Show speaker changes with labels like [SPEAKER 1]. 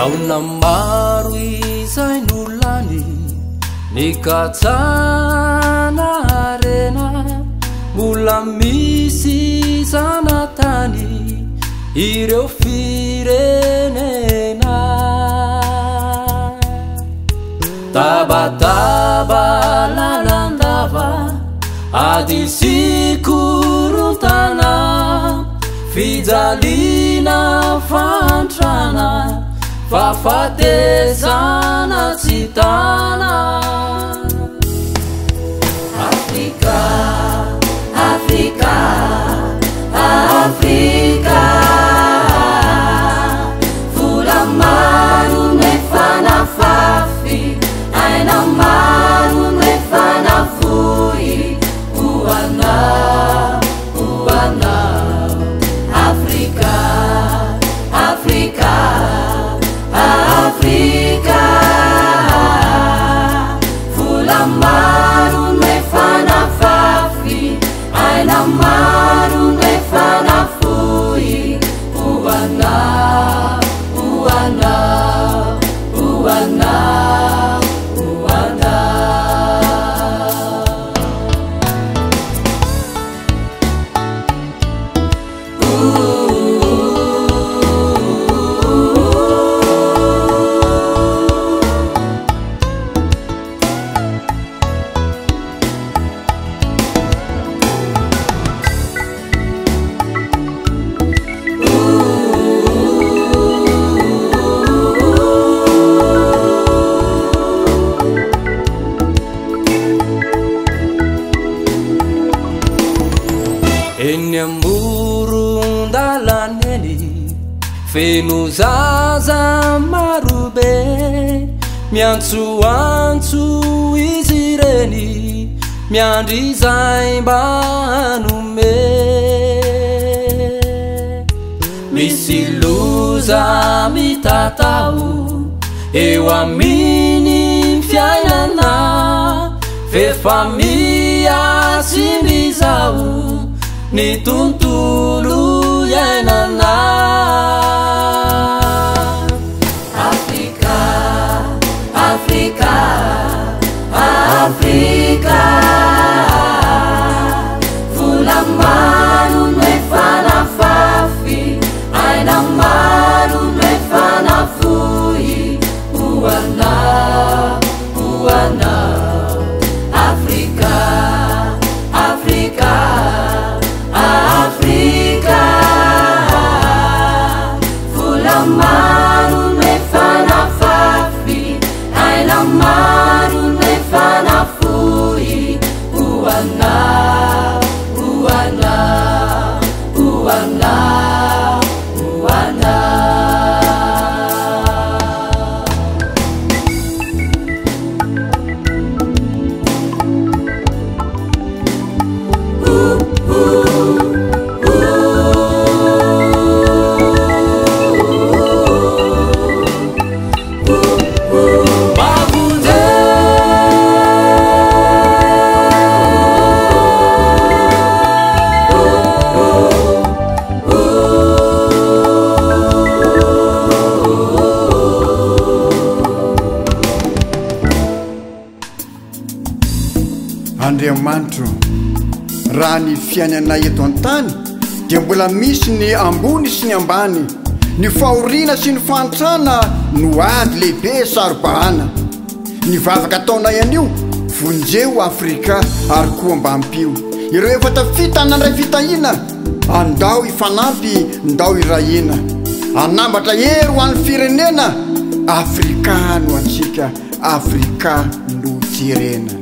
[SPEAKER 1] taona maro izay nolany nikatsana arena mbola misy zanatany ireo firenena tabataba lalandava ady sikorontana fijalina fantrana fafatezana citana Afrika, Afrika, Afrika Vola maro mefanafafi aina maro mefanafoy uana uana Afrika, Afrika, Afrika Vola maro mefanafafi aina maro mefanafoy uana uana uana uana eny amoron-dalaneny feno zaza marobe miantsoantso izy reny miandry izay mba hanome misy loza mitatao eo aminy fiainana fefamia sy mizao ni tuntulu yainana Afrika, Afrika, Afrika Vola maro mefanafafi aina maro mefanafoy uana uana Afrika, Afrika Afrika Vola maro mefanafafi aina maro mefanafoy uana uana uana uana
[SPEAKER 2] Andriamanitro raha ny fiainana eto an-tany dia mbola misy ny ambony sy ny ambany ny fahoriana sy ny fantrana no ady lehibe sarobahana ny vavaka ataonay anio vonjeo Afrika ary koa mba ampio ireo efa tafita nandray fitahina andao ifanampy ndao irahina anambatra hery ho an'ny firenena Afrika no antsika Afrika no tirena